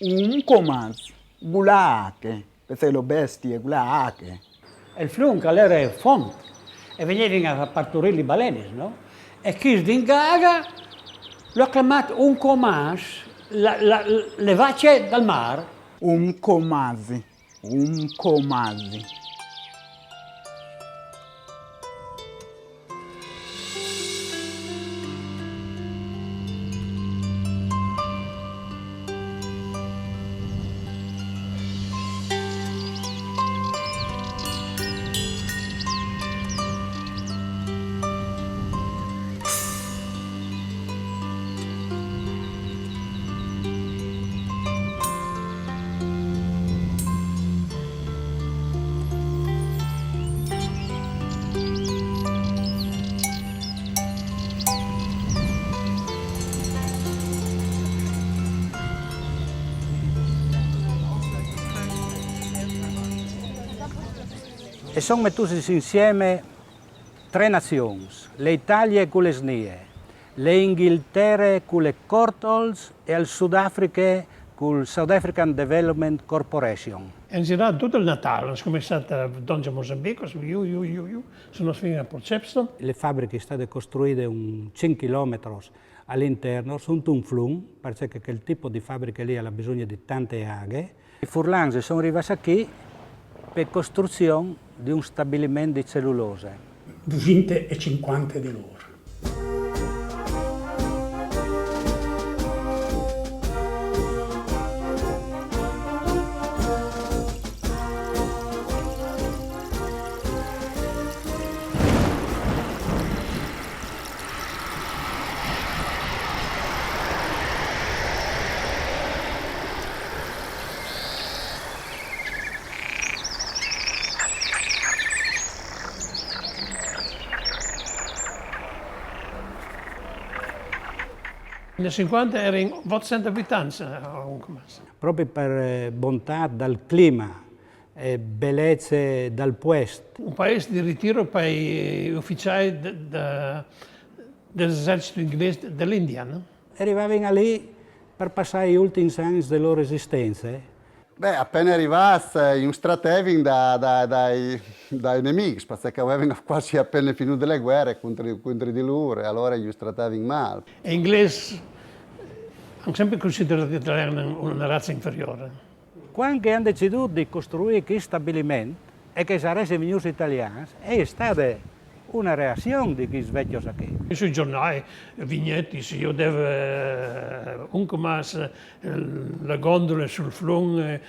Un comas, gulake, perché le bestie gulake. Il flunca era fonte e venivano a partorire le balene, no? E chi d'Ingaga l'ha chiamato un comas, le vacce dal mare. Un comasi, un comasi. E sono messi insieme tre nazioni, l'Italia con le SNIE, l'Inghilterra con le Courtaulds e il Sudafrica con il South African Development Corporation. En inderdaad, tot il Natale, come è stata Donja Mozambico, sono fino a Porcepston. Le fabbriche sono state costruite 5 km all'interno, sono un flum, perché quel tipo di fabbrica lì ha bisogno di tante aghe. I furlanzi sono arrivati qui per costruzione di un stabilimento di cellulosa. 250 di loro. Nel 50 erano 800 abitanti a Onkemas. Proprio per bontà dal clima e bellezze dal puesto. Un paese di ritiro per gli ufficiali dell'esercito inglese dell'India, no? Arrivavano lì per passare gli ultimi anni della loro esistenza. Beh, appena arrivasse in strateving dai nemici, perché avevano quasi appena finito le guerre contro di loro, e allora gli strateving male. Gli inglesi hanno sempre considerato che erano una razza inferiore. Quando hanno deciso di costruire questo stabilimento e che sarebbero venuti italiani, è stata una reazione di questi vecchi qui. Sui giornali, vignetti, io devo Onkemas, la gondola sul flum,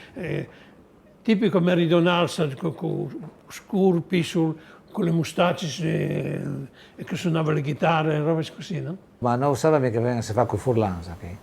tipico meridionale, con scurpi, con le mustacce che suonava le chitarre e robe così, no? Ma non sapeva che si fa con i furlanzi qui.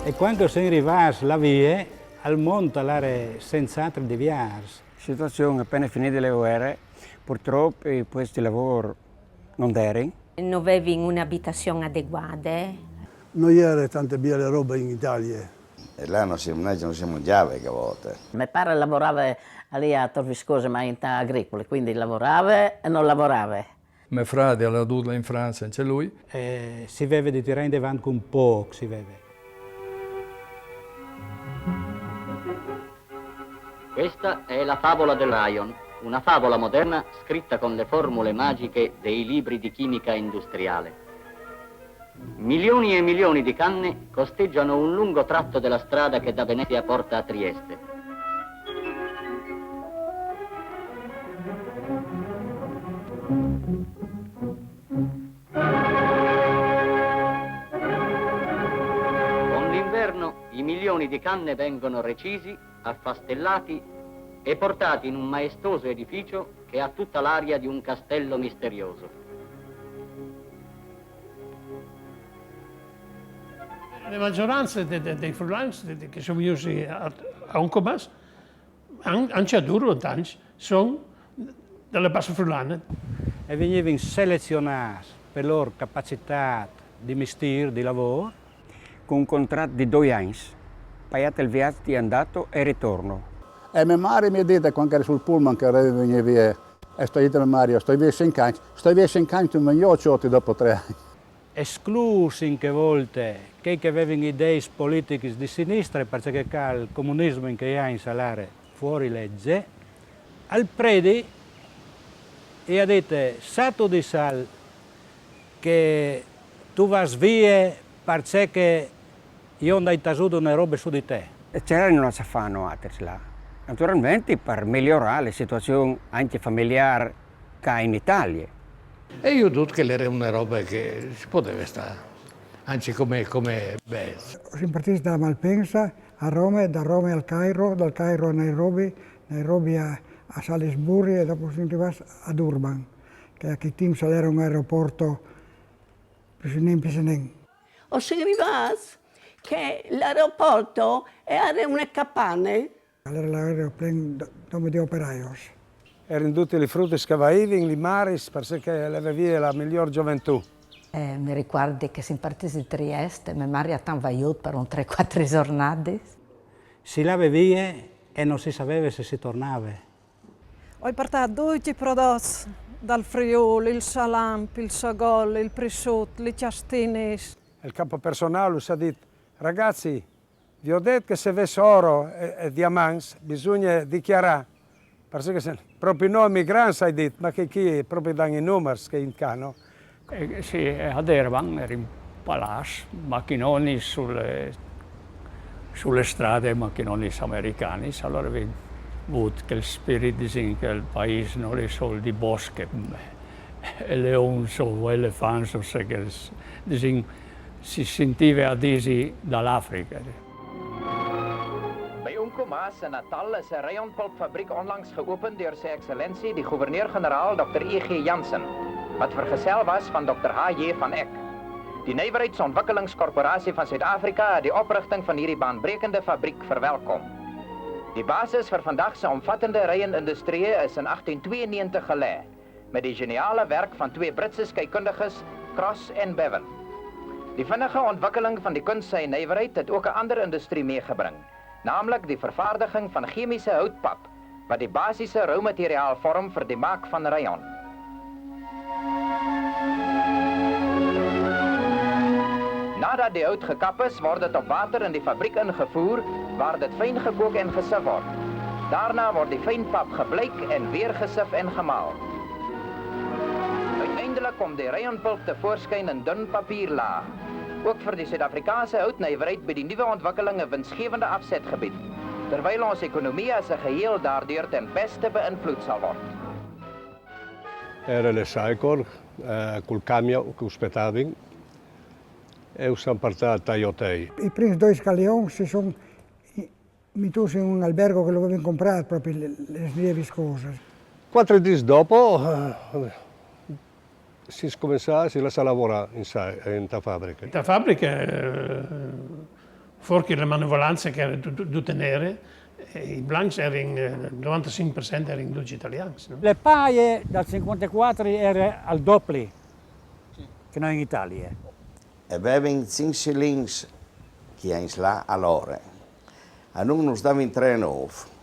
E quando sono arrivati la via, al monte era senza altri di viaggi. La situazione appena finite le guerre, purtroppo questi lavori non erano. Non avevano un'abitazione adeguata. Non c'era tante belle robe in Italia. E là non si mangiava a volte. Mio padre lavorava lì a Torviscosa, ma in età agricola, quindi lavorava e non lavorava. Mio frate l'ha dovuto in Francia, c'è lui. Si vede di tirare in avanti un po', si vede. Questa è la favola del Lion, una favola moderna scritta con le formule magiche dei libri di chimica industriale. Milioni e milioni di canne costeggiano un lungo tratto della strada che da Venezia porta a Trieste. Con l'inverno i milioni di canne vengono recisi, affastellati e portati in un maestoso edificio che ha tutta l'aria di un castello misterioso. La maggioranza dei freelance che sono venuti a Onkemas, anche a Duro, sono della bassa friulana. E venivano selezionati per loro capacità di mestiere, di lavoro. con un contratto di 2 anni. Pagate il viaggio di andato e ritorno. E mia madre mi ha detto quando ero sul pullman che veniva via, e sto detto a Mario, sto via 5 anni, tu mi ho dopo 3 anni. Esclusi in che volte che avevano idee politiche di sinistra perché il comunismo in che ha in salare fuori legge, al predi e ha detto, sato di sal che tu vas via perché io ho tasuto una roba su di te. E c'erano non si fanno altri là. Naturalmente per migliorare la situazione anche familiare che in Italia. E io tutto che era una roba che si poteva stare, anzi come bello. Siamo partiti da Malpensa a Roma, da Roma al Cairo, dal Cairo a Nairobi, Nairobi a Salisbury e dopo siamo arrivati ad Durban, che a che team era un aeroporto più. O siamo arrivati che l'aeroporto era una capanna. Era l'aeroplano dove di operaios. Erano tutte le frutte che avevano, le maris, perché aveva via la miglior gioventù. Mi ricordo che siamo partiti da Trieste, mia madre ha tanto aiutato per un 3-4 giornate. Si lava via e non si sapeva se si tornava. Ho portato tutti i prodotti, dal friuli, il salam, il sagol, il prosciutto, le ciastine. Il capo personale ci ha detto, ragazzi, vi ho detto che se avesse oro e diamanti bisogna dichiarare. Perché se proprio noi migranti hai detto, ma che chi è proprio dai numeri che in cano? Sì, ad Erban era in palazzo, macchinoni sulle strade, macchinoni americani, allora abbiamo avuto quel spirito di che il paese non è solo di boschi, e leoni o elefanti, si sentiva a disi dall'Africa. Bij Uncomaas in Natal is een rayonpulpfabriek onlangs geopend door zijn excellentie de gouverneur-generaal Dr. E.G. Jansen, wat vergezel was van Dr. H.J. van Eck. Die Nywerheidsontwikkelingscorporatie van Zuid-Afrika het die oprichting van hierdie baanbrekende fabriek verwelkom. Die basis vir vandag se omvattende reienindustrie is in 1892 gelê, met die geniale werk van 2 Britse skeikundiges, Cross en Bevan. Die vinnige ontwikkeling van die kunstsy nywerheid het ook 'n ander industrie meegebring, naamlik die vervaardiging van chemiese houtpap, wat die basiese roumateriaal vorm vir die maak van rayon. Nadat die hout gekap is, word dit op water in die fabriek ingevoer, waar dit fyn gekook en gesif word. Daarna word die fynpap gebleik en weer gesif en gemaal. Uiteindelik kom die rayonpulp tevoorskyn in dun papierlaag. Ook vir die Suid-Afrikaanse houtnywerheid by die nuwe ontwikkeling 'n winsgewende afsetgebied, terwyl ons ekonomie as 'n geheel daardeur ten beste beïnvloed sal word. Era le Saicor, col camion che aspettavano, e siamo partiti a Iotei. I primi 2 scalioni si sono mitusi in un albergo che lo avevano comprato, proprio le slie viscose. 4 giorni dopo si cominciava a lavorare in questa fabbrica. La fabbrica, fuori le manovalanze che erano tutte nere, i blancs erano, il 95% erano tutti italiani. No? Le paie dal 54 erano al doppio che noi in Italia. E avevano 5 shillings che in là all'ora. E non nos davano 3,9.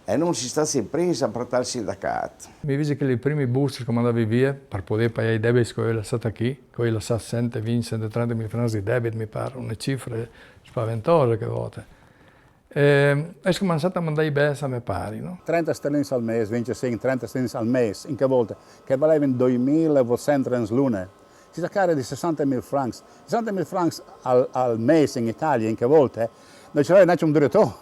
E non si sta sempre a portare il sindacato. Mi dice che i primi booster che mandavi via per poter pagare i debiti che avevo lasciato qui, che avevo lasciato 120, 130 francs di debito, mi pare, una cifra spaventose che volte. E ho cominciato a mandare i bessi a me pari, no? 30 sterlini al mese, 25, 30 sterlini al mese, in che volte, che valevano 2.800 l'una. Si tratta di 60.000 francs. 60.000 francs al mese in Italia, in che volte, noi c'era neanche un direttore.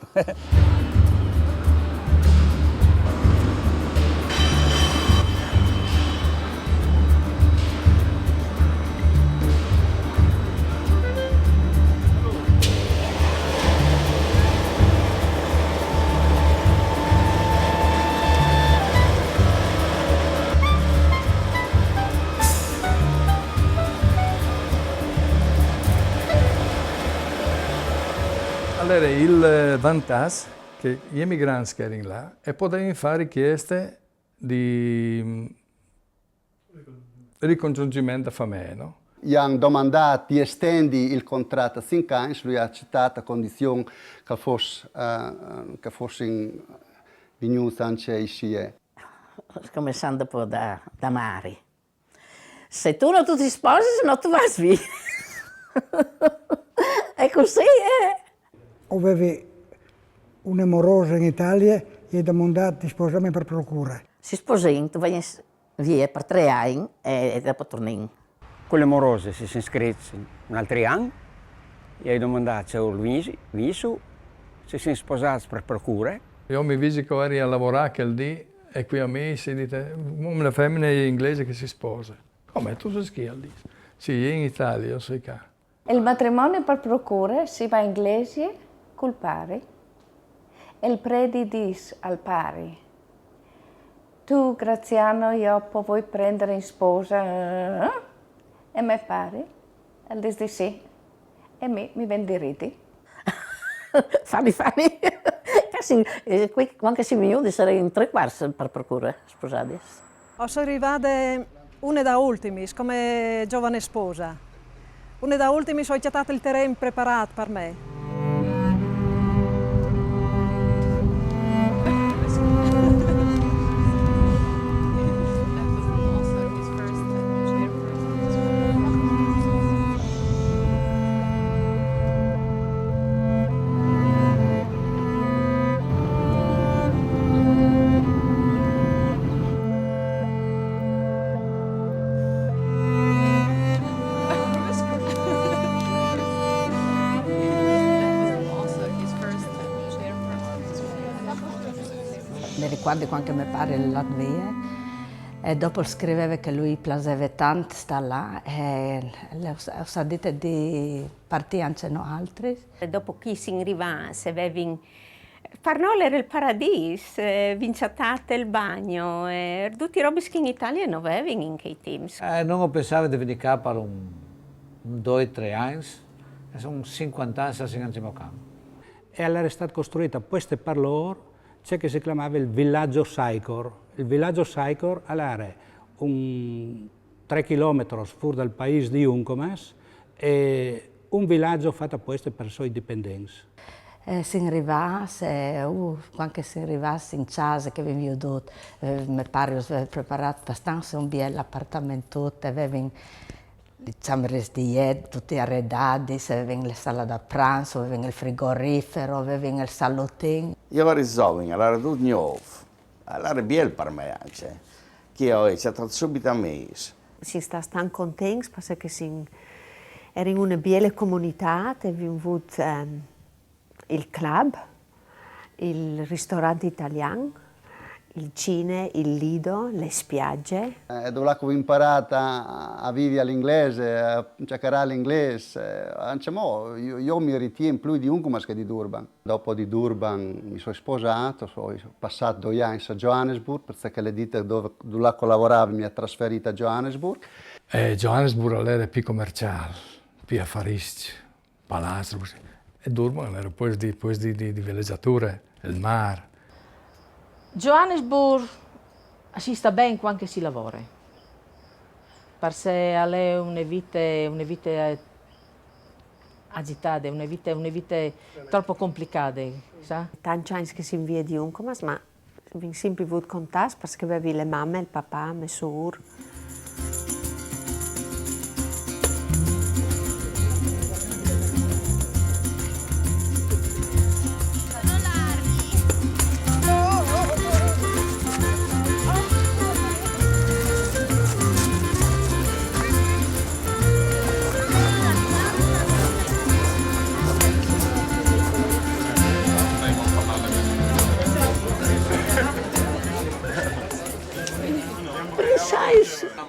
Allora, il vantaggio che gli emigranti che erano là e potevano fare richieste di ricongiungimento a famiglia, no? Gli hanno domandato di estendere il contratto a 5 anni, lui ha accettato a condizione che fosse venuto anche ici. Cominciando poi da Mari. Se tu non ti sposi, se no tu vai via. È così, Avevi un'amorosa in Italia e ha domandato di sposarmi per procura. Si sposò, tu vai via per 3 anni e dopo torni. Con le morose si sono iscritti un altro anno e hai domandato se Luigi, si sono sposati per procura. Io mi visico eri a lavorare quel dì e qui a me si dice una femmina inglese che si sposa. Come tu sei chi lì? Sì, io in Italia, io sei qua. Il matrimonio per procura si va in inglese col pari e il predi dice al pari: tu, Graziano, io vuoi prendere in sposa? E me pare? E dice sì. E me mi vendi riti. Fanny. Qui, anche se mi sarei in 3/4 per procura sposati. Sono arrivate una da ultimis, come giovane sposa. Una da ultimis ho già dato il terreno preparato per me. Mi ricordo quando mi pare in Latvia e dopo scriveva che lui piaceva tanto stare là e ho detto di partire anche noi altri. E dopo chi si arriva, se avevi per noi era il paradiso, vinciatate il bagno, tutti i robi che in Italia non avevano in quei teams. Non ho pensato di venire qua per un 2-3 anni, sono 50 anni che siamo qua. E allora è stata costruita questa per loro, c'è che si chiamava il villaggio Saicor. Il villaggio Saicor allora un 3 chilometri fuori dal paese di Uncomas e un villaggio fatto apposta per i suoi dipendenti. Si arrivasse, quando si arrivasse in casa che avevo detto, mi pare che avevo preparato abbastanza un bel appartamento, avevano le camere di letto tutte arredate, avevano la sala da pranzo, avevano il frigorifero, avevano il salottino. Io ero giovane, allora tutto nuovo, allora è bello per me anche, che ho iniziato subito a me. Si sta tan contenti perché era in una bella comunità, abbiamo avuto il club, il ristorante italiano, il cine, il lido, le spiagge. Dove ho imparato a vivere l'inglese, a cercare l'inglese, io mi ritengo più di Uncomas che di Durban. Dopo di Durban mi sono sposato, ho passato 2 anni a Johannesburg, perché le ditte dove lavoravo mi ha trasferito a Johannesburg. Johannesburg era più commerciale, più affaristico, palazzo. E Durban era poi di villeggiature, il mare. Johannesburg si sta bene quando si lavora, perché è una vita agitata, una vita troppo complicata. Sa? Tanti anni che si invia di Uncomas, ma abbiamo sempre avuto contatto perché avevi le mamme, il papà, le sorelle.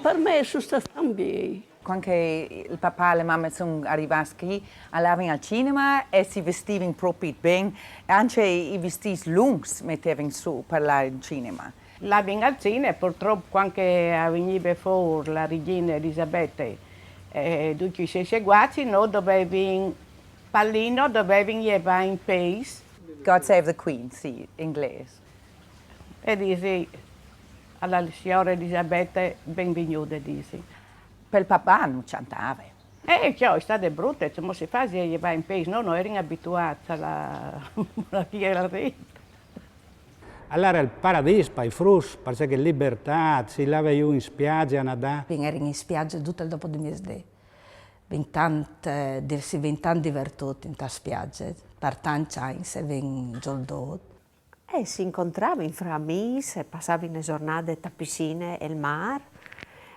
Per me sono stato bene. Quando il papà e la mamma sono arrivati qui, andavano al cinema e si vestivano proprio bene. Anche i vestiti lunghi mettevano su per il cinema. Andavano al cinema, purtroppo quando veniva fuori la regina Elisabetta e tutti i suoi seguaci, noi dovevamo pallino, dovevamo llevare in paese. God Save the Queen, sì, inglese. E dice alla signora Elisabetta benvenuta, dice. per papà non cantava. È stato brutto, come si fa se va in paese, no? Non ero abituata alla chiarezza. Allora il paradiso per i frus, perché libertà, si lava io in spiaggia a Nadà. Ero in spiaggia tutto il dopo di mese. Si 20 anni divertiti in questa spiaggia, per tanti anni si vengono giornati. Si incontravano fra amici, passavano le giornate a piscine e al mare.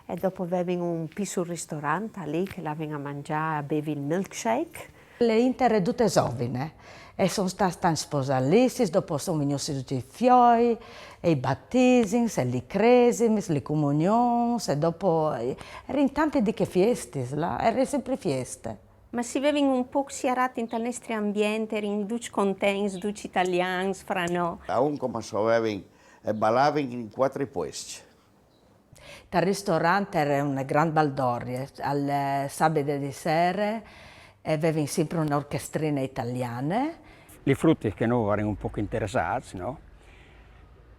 E dopo avevano un piccolo ristorante lì che l'avevano a mangiare, a bere il milkshake. Le intere tutte giovani e sono state sposalisti, dopo sono venuti tutti i fiori, e i battesimi, e le cresimi, le comunioni, e dopo erano tante di che feste, erano sempre feste. Ma si vivevano un po' sierati in tal nostro ambiente, in due contenti, due italiani, fra noi. A un come avevano e ballavano in 4 posti. Il ristorante era una gran baldoria, al sabato di sera avevano sempre un'orchestrina italiana. I frutti che noi erano un po' interessati, no?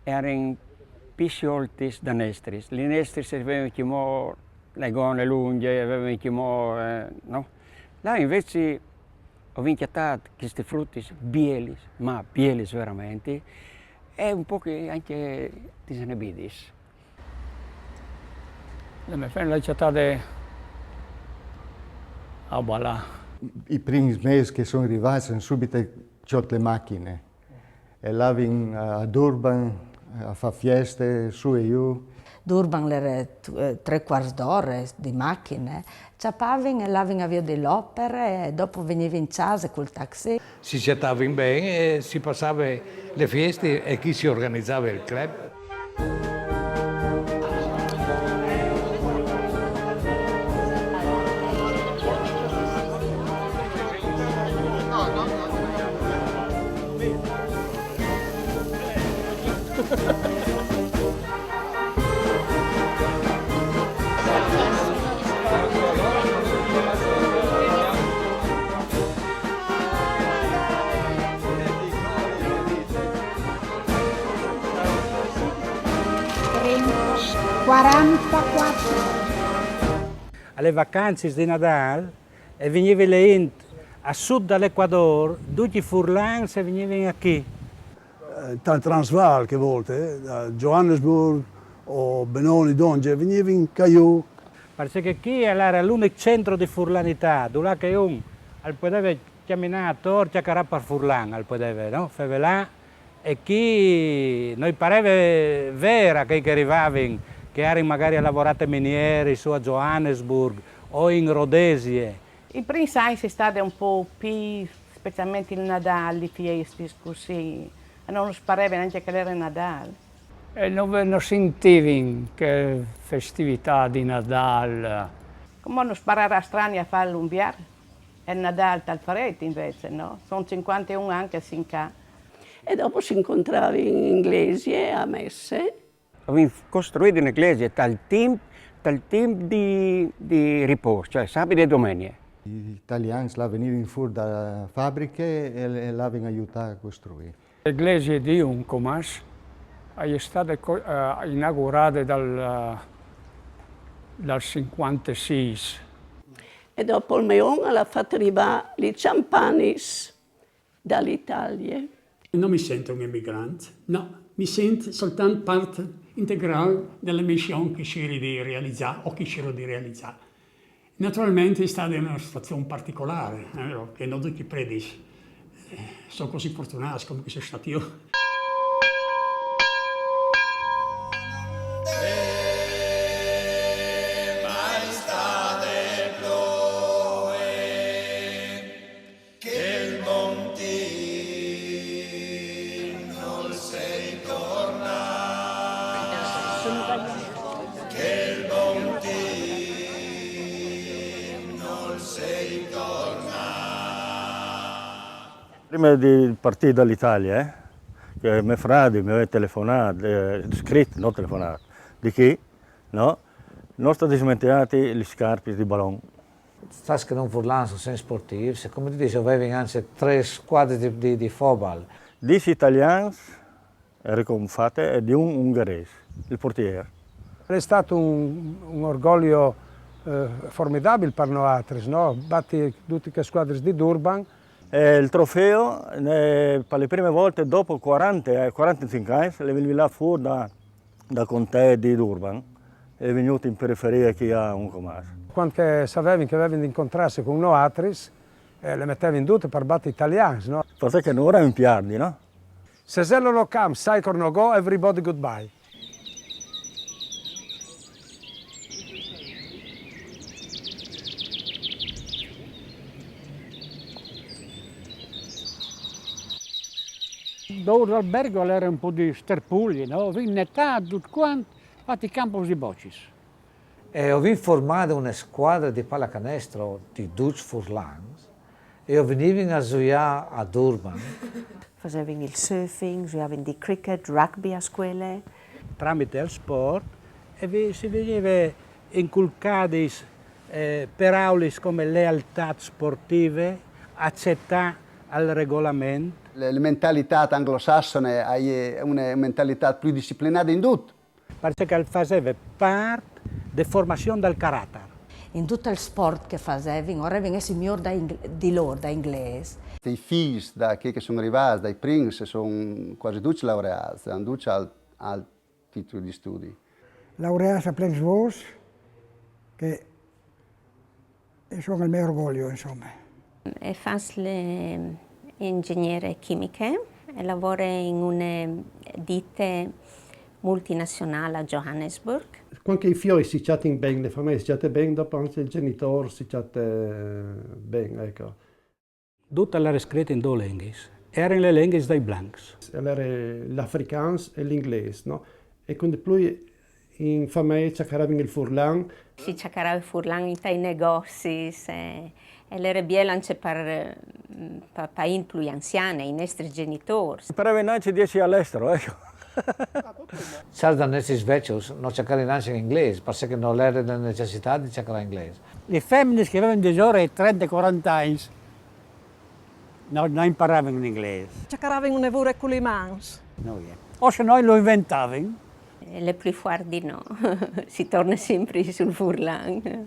Erano pisciolti da nestri. I nestri avevano chiamato le gonne lunghe, avevano chiamato, no? Là invece ho vincitato questi frutti bieli, ma bieli veramente, e un po' anche disanabidis. Mi fanno la città a ballare. I primi mesi che sono arrivati sono subito c'ho le macchine. E là a Durban a fare feste su e giù. Durban era 3/4 d'ora di macchine. Ciappavano e lavano via dell'opera e dopo veniva in casa col taxi. Si chattavano bene e si passava le feste e chi si organizzava il club. Alle vacanze di Natale e venivano le a sud dall'Ecuador, tutti i furlani e venivano qui. Dal Transvaal che volte, da Johannesburg o Benoni, Donge, venivano in Caiù. Perché qui era l'unico centro di furlanità, dove che uno poteva camminare torcia per furlan, poteva, no? Là. E qui noi pareva vera che arrivavano, che erano magari a lavorare miniere su a Johannesburg o in Rhodesia. I primi anni è stato un po' più, specialmente il Natale, le feste così. Non si pareva neanche che era Natale. E non sentivano che festività di Natale. Come non sparare a strani a fare l'umbiare? È Natale tal farete invece, no? Sono 51 anni che si incà. E dopo si incontrava in inglese a messe. Abbiamo costruito un'iglesia dal team di riposo, cioè sabato e domenica. Gli italiani venivano fuori dalle fabbriche e l'avevano aiutato a costruire. L'iglesia di Uncomas è stata inaugurata dal 56. E dopo il Meon l'ha fatto arrivare i champanis dall'Italia. Non mi sento un emigrante, no, mi sento soltanto parte integrale della missione che scegli di realizzare o che scelgo di realizzare. Naturalmente è stata una situazione particolare, che non tutti predici. Sono così fortunato come sono stato io. Prima di partire dall'Italia, che mio fratello mi aveva telefonato, scritto, non telefonato, di chi? No? Non sono dismentati le scarpe di ballon. Stas che non furlan sono sportivi, come ti dicevo, avevano anche 3 squadre di football. 10 italiani erano fatte e di un ungherese, il portiere. È stato un orgoglio formidabile per noi altri, no? Batti tutte le squadre di Durban. Il trofeo, per le prime volte dopo 45 anni, è venuto là fuori da Conte di Durban, è venuto in periferia qui a Uncomas. Quando sapevano che avevano di incontrarsi con noi altri, le mettevano in tutte per battere italiani, no? Forse che non erano piardi, no? Se zello lo cam, sai che non go, everybody goodbye. Dove l'albergo era un po' di sterpugli, no? Vinnetà, tutto quanto, fatti campos di boccis. E ho formato una squadra di pallacanestro di Dutch Furlangs e ho venuto a giocare a Durban. Facevano il surfing, giocavano di cricket, rugby a scuola. Tramite il sport si veniva inculcati per aule come lealtà sportive, accettare il regolamento. La mentalità anglosassone è una mentalità più disciplinata in tutto. Perché faceva parte della formazione del carattere. In tutto il sport che facevano, ora venisse migliore di loro, da inglese. I figli che sono arrivati, dai primi, sono quasi tutti laureati, hanno tutti al titolo di studi. Laureati a Plensvos, che sono il mio orgoglio, insomma. E fa le ingegnere chimiche e lavora in una ditta multinazionale a Johannesburg. Quando i figli si chatten bene, le famiglie si chatten bene, dopo anche il genitore si chatten bene, ecco. Tutte le scritte in due lingue, erano le lingue dei blancs. Era l'afrikaans e l'inglese, no? E quando poi in famiglia cercavano il furlan. Si cercava il furlan in tai negozi e le bielance per più anziani, i nostri genitori. Per venire 10 all'estero, ecco. Certi dei nostri vecchi non cercavano neanche in inglese, perché non era la necessità di cercare in inglese. Le femmine che avevano di giorno 30-40 anni non imparavano in inglese. Cercavano un lavoro con le mani. O se noi lo inventavano. Le più fuori no, si torna sempre sul furlan.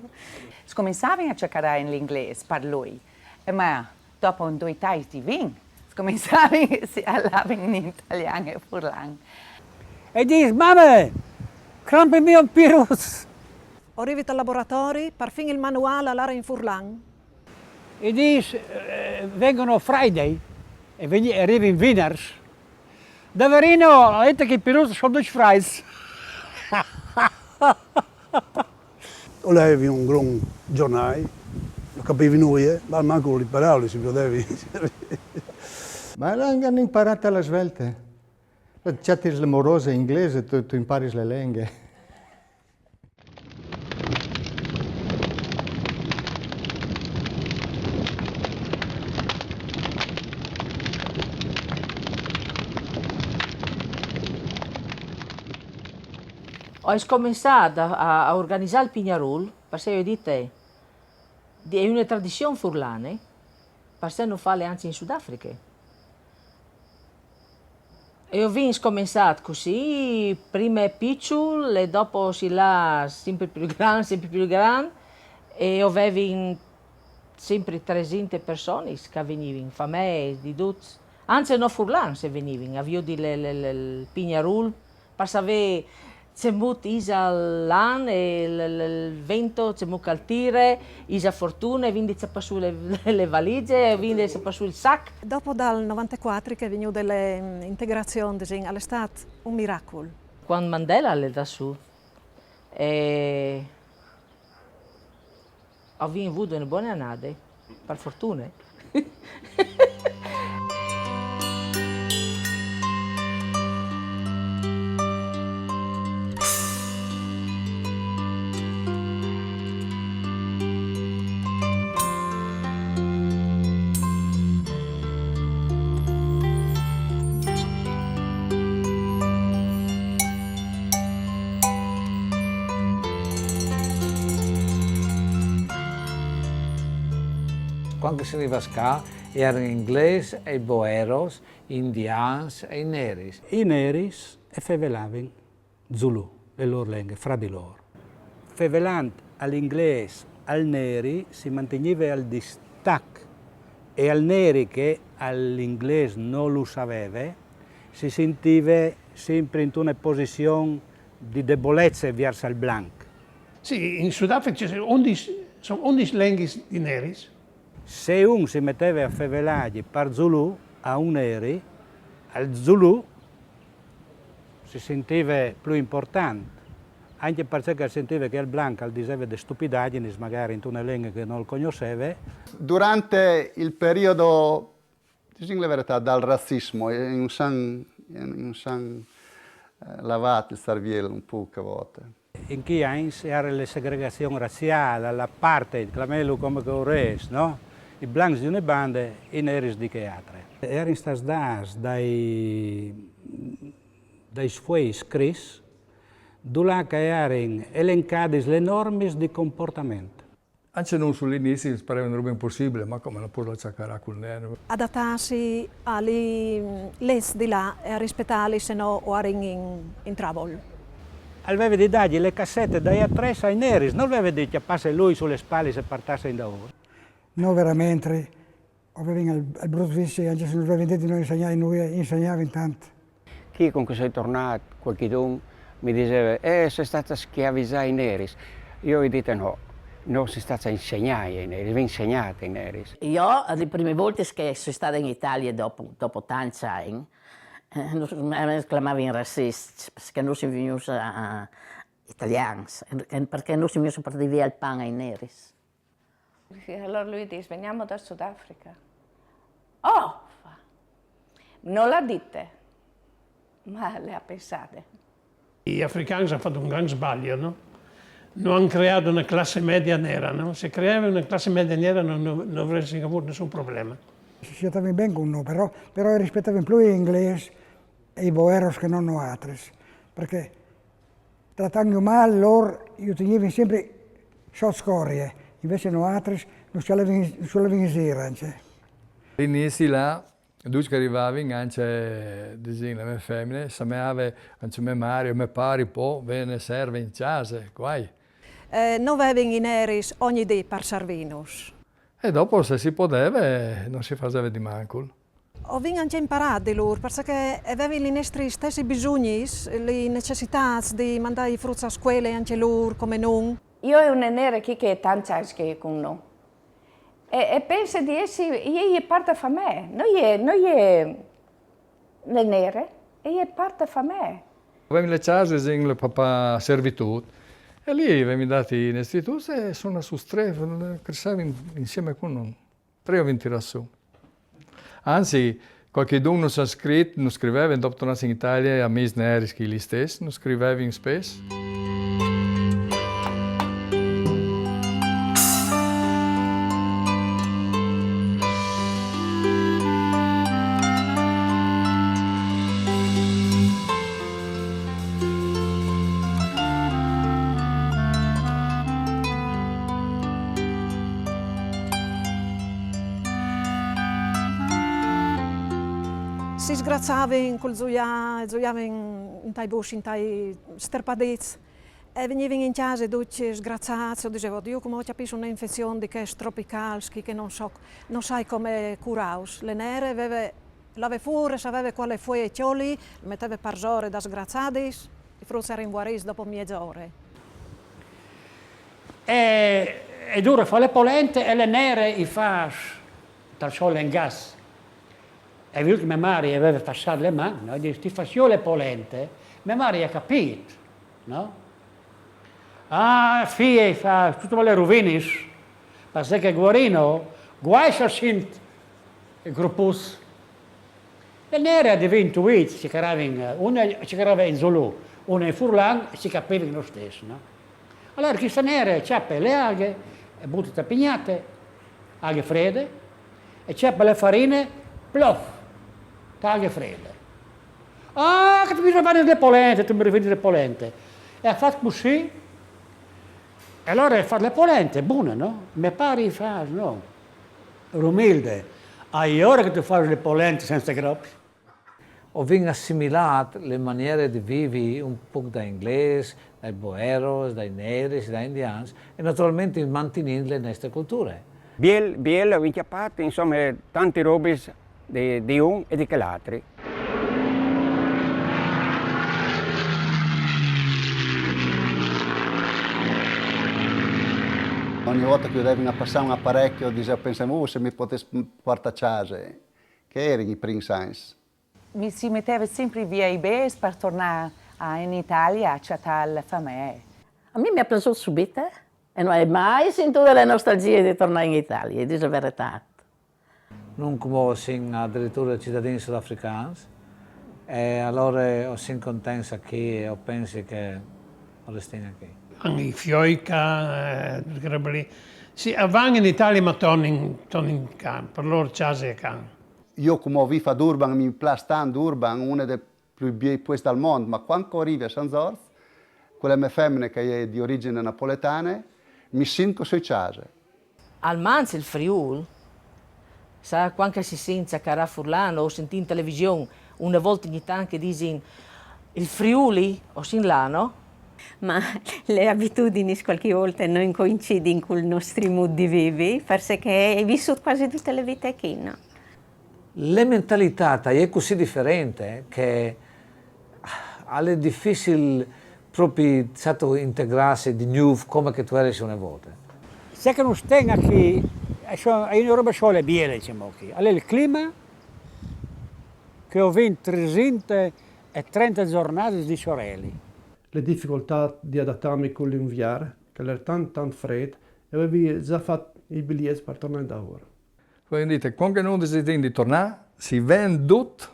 Cominciavano a cercare in inglese per lui, ma dopo un 2 anni di vino, cominciavano a parlare in italiano e furlan. E dice, mamma, crampimi un pirus. Arrivi al laboratorio, per fine il manuale all'area in furlan. E dice, vengono Friday e arrivi in Wieners. Daverino, ha detto che i pirus sono 2 fries. Avevi un gran giornale, lo capivi noi, ma manco le parole si potevi. Ma hanno imparato alla svelte. C'è le morose inglese, tu impari le lingue. Ho cominciato a organizzare il Pignarul, perché io di te, è una tradizione furlane, perché non fa anche in Sudafrica. E ho cominciato così, prima piccolo e dopo si là sempre più grande, e avevo sempre 300 persone che venivano, famiglie, di tutti. Anzi, non furlane se venivano, avevo il Pignarul, perché avevo c'è molto l'an e il vento, c'è molto il tire, la fortuna, quindi c'è su le valigie, quindi c'è su il sac. Dopo dal 94 che è venuta l'integrazione, è stato un miracolo. Quando Mandela è da su, ho avuto una buona annata, per fortuna. Quando si arriva qua erano inglesi e boeros, indiani e neris. I neris e fevelavano Zulu, le loro lingue, fra di loro. Fevelant all'inglese, al neri, si manteneva al distacco e al neri che all'inglese non lo sapeva, si sentiva sempre in una posizione di debolezza verso il bianco. Sì, in Sudafrica ci sono 11 lingue di neri. Se uno si metteva a favelare per Zulu a un neri, al Zulu si sentiva più importante, anche perché sentiva che il bianco diceva di stupidaggini, magari in una lingua che non conosceva. Durante il periodo, diciamo la verità, dal razzismo, in un lavato il cervello un po' a volte. In quei anni era la segregazione razziale, la parte, clamello come che ores, no? I bianchi di una banda e i neri di che altre. Erano stati dai suoi scritti dove erano elencate le norme di comportamento. Anche non sull'inizio pareva una roba impossibile, ma come la può lasciare col nero? Adattarsi alle leggi di là e a rispettarli, se no erano in trouble. Aveva di dargli le cassette dai A3 ai neri, non aveva di chiapparsi lui sulle spalle e partasse in da ora. No, veramente, avevamo il brutto vizio, anche se non avevamo detto noi insegnava intanto. Chi con cui sei tornato, qualcuno mi diceva, sei stata a schiavizzare i neri. Io ho detto no, non si sta a insegnare ai neri, vi insegnate ai neri. Io, le prime volte che sono stata in Italia dopo tanti anni, mi chiamavano razzisti, perché non si venuti italiani, perché non si venuti per via il pane ai neri. Allora lui dice, veniamo dal Sudafrica. Oh, non la dite, ma le ha pensate. Gli africani hanno fatto un gran sbaglio, no? Non hanno creato una classe media nera, no? Se creava una classe media nera non avresti avuto nessun problema. Si trattava bene con noi, però rispettavano più gli inglesi e i boeros che non noi altri, perché trattando male loro, io tenevo sempre sotto scorie, invece noi altri non si levano in sera. All'inizio là, due che arrivavano, anche le mie femmine, sapevano anche mio Mario, mio pari, poi venne serve in casa, guai. Noi avevamo i neri ogni giorno per servirnos. E dopo, se si poteva, non si faceva di manco. Abbiamo anche imparato di loro, perché avevano i nostri stessi bisogni, le necessità di mandare i frutti a scuola anche loro, come noi. Io ho una nera che è tanti anni con noi. E penso di essere, io è parte di me, non è le nere, è parte di me. Avevamo le case in la papà servitù. E lì avevamo dati in istituto e sono su tre, crescevano insieme con noi, 3 o 20 ragazzi. Anzi, qualcuno ci ha scritto, non scriveva, dopo tornare in Italia, a me neri che gli stessi, non scriveva in spesso. Si sgrazzavano col gioiavano in tai boschi, in tai sterpadezzi, e venivano in casa tutti sgrazzati, e dicevano, io come ho capito un'infezione di che è tropicale, che non sai come curare. Le nere l'aveva fuori, sapeva quale fu i cioli, le metteva per ore da sgrazzati, i frutti erano guariti dopo mezz'ora. E duro fa le polente e le nere i fa dal sole in gas. E visto che mia madre aveva passato le mani, no? Dice, ti faccio le polente, mia madre ha capito, no? Ah, figlia, fa tutte le rovine, perché guarino, guai se sent il gruppus. Le nere diventano una ci carava in Zulu, una in Furlan, e si capivano lo stesso, no? Allora queste nere ciappa le alghe, e buttano pignate, alghe fredde, e ciappa le farine, plof. Taglie fredde. Ah, che mi fare le polente, tu mi rivedi le polente. E ha fatto così. E allora fa le polente, buone, no? Mi pare fa, no? Umilde. Hai ora che tu fai le polente senza groppi. ho assimilato le maniere di vivere un po' da inglese, dai boeros, dai neri, dai indiani e naturalmente mantenendo le nostre culture. Biel ho incappato, insomma, tanti robe di un e di che altri. Ogni volta che devi passare un apparecchio, pensavo se mi potessi portare a casa, che erano i primi signs. Mi si metteva sempre via i bes per tornare in Italia a chattare la famiglia. A me mi ha preso subito e non hai mai sentito la nostalgia di tornare in Italia, è la verità. Non come sono addirittura cittadini sudafricani e allora sono contento qui e penso che restiamo qui. Anche i fioica, sì, vanno in Italia ma tornano in campo, per loro casa è campo. Io come ho visto a Durban, mi piace tanto Durban, una delle più belle posti al mondo, ma quando arrivo a San Zorz, quella mia femmina che è di origine napoletana, mi sento sui casa. Almans il Friul, sa quando si sente a Cara Furlano o senti in televisione una volta ogni tanto che dicono il Friuli o Sinlano. Ma le abitudini qualche volta non coincidono con il nostro mood di vivere, perché hai vissuto quasi tutte le vite qui, no? La mentalità è così differente che è difficile proprio integrarsi di nuovo come che tu eri una volta. Se che non stiamo qui, è una roba solo bella, diciamo qui. Allora il clima, che ho vinto 330 giornate di sorelli. Le difficoltà di adattarmi con l'inverno, che era tanto freddo, e avevo già fatto i biglietti per tornare da ora. Quindi dite, quando non desiderate di tornare, si vende tutto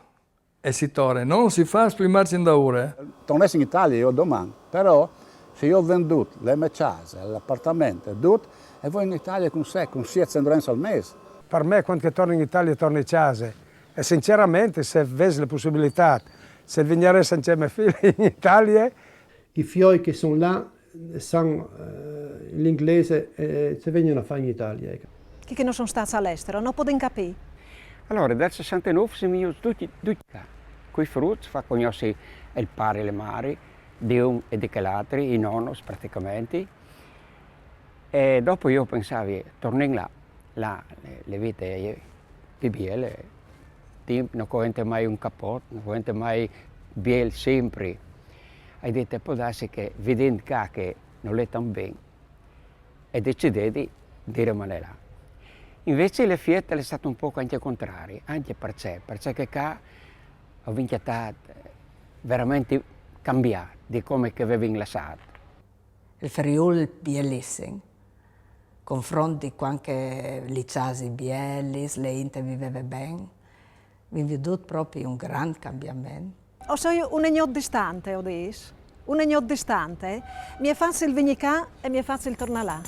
e si torna. Non si fa più marcia da ora. Tornessi in Italia io domani, però se io ho venduto le mie case, l'appartamento, tutto, e voi in Italia con 700 euro al mese. Per me quando torno in Italia torno in casa e sinceramente se avessi la possibilità, se venire insieme ai figli in Italia, i fioi che sono là sanno l'inglese e se vengono a fare in Italia. Chi che non sono stati all'estero, non possono capire. Allora, dal 69 siamo venuti tutti qua. Con i frutti, fa conoscere il pari e le mari, di un e di quell'altro, i nonnos praticamente. E dopo io pensavo, tornando là le vite più belle, non avete mai un cappotto, non avete mai belle sempre. Hai detto, può darsi che vedendo che non è tan bene, e decidete di rimanere là. Invece le fiette è stato un po' anche contrario, anche perché qua ho vinto veramente cambiato di come che avevo lasciato. Il Friuli è bellissimo, confronti con anche le case belle, le inte viveva bene, vi ho veduto proprio un grande cambiamento. O so io un agno distante, adesso. Un agno distante, mi è facile venire qua e mi è facile tornare là.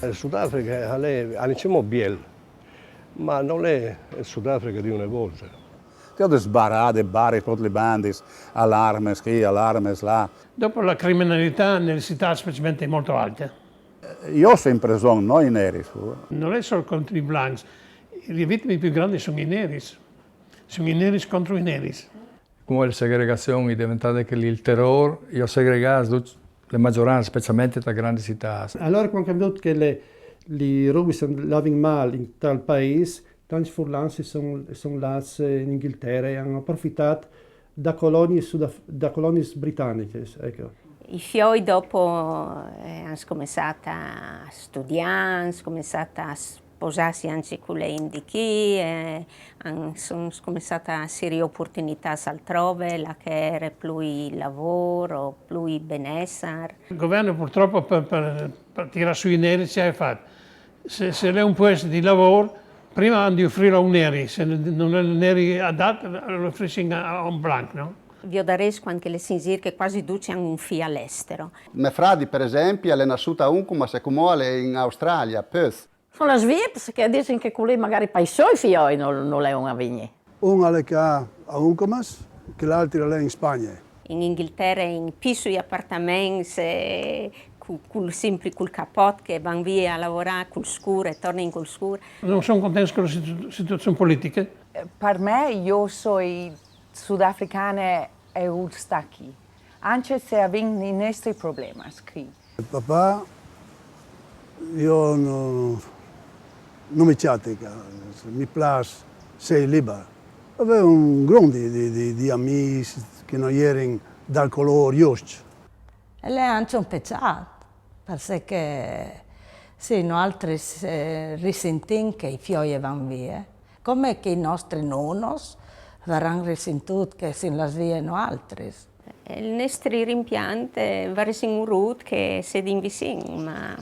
Il Sudafrica è bello, ma non è il Sudafrica di una volta. Tutte sbarate, bar, tutte le bande, allarmes qui, allarmes là. Dopo la criminalità nelle città specialmente è molto alta. Io sempre sono, noi neri. Non è solo contro i bianchi, le vittime più grandi sono i neri. Sono i neri contro i neri. Come la segregazione è diventata che il terrore, io segregato le maggioranze, specialmente tra grandi città. Allora quando abbiamo detto che le robe sono andate male in tal paese, tanti furlansi sono andati in Inghilterra e hanno approfittato da colonie britanniche. Ecco. I fioi dopo hanno cominciato a studiare, hanno cominciato a sposarsi anche con le indichi, sono cominciate a essere opportunità altrove, là che era più lavoro, più benessere. Il governo purtroppo per tirare sui neri ci ha fatto. Se lei un posto di lavoro, Prima di offrire a un neri, se non è neri adatto, lo offrisci a un blanco, no? Vi ho dato anche le sinsir che quasi tutti hanno un figlio all'estero. Mia fradi, per esempio, è nasciuta ma se come in Australia, Perth. Sono le svie, perché dicono che quelli magari per i suoi figli non le hanno vigni. Uno è a Uncomas, che l'altro è in Spagna. In Inghilterra, in piccoli appartamenti, sempre col capot che vanno via a lavorare col scuro e tornano col scuro. Non sono contento con la situazione politica. Per me, io sono sudafricana e ustaki, anche se abbiamo i nostri problemi qui. Papà, io non mi chatica, mi piace, sei libero. Avevo un gruppo di amici che non erano dal colore giusto. E è anche un peccato, perché sì, noi altri risentiamo che i figli vanno via, come che i nostri nonni verranno risentuti che si lasciano altri. Il nostro rimpianto va in un route che si è vicino, ma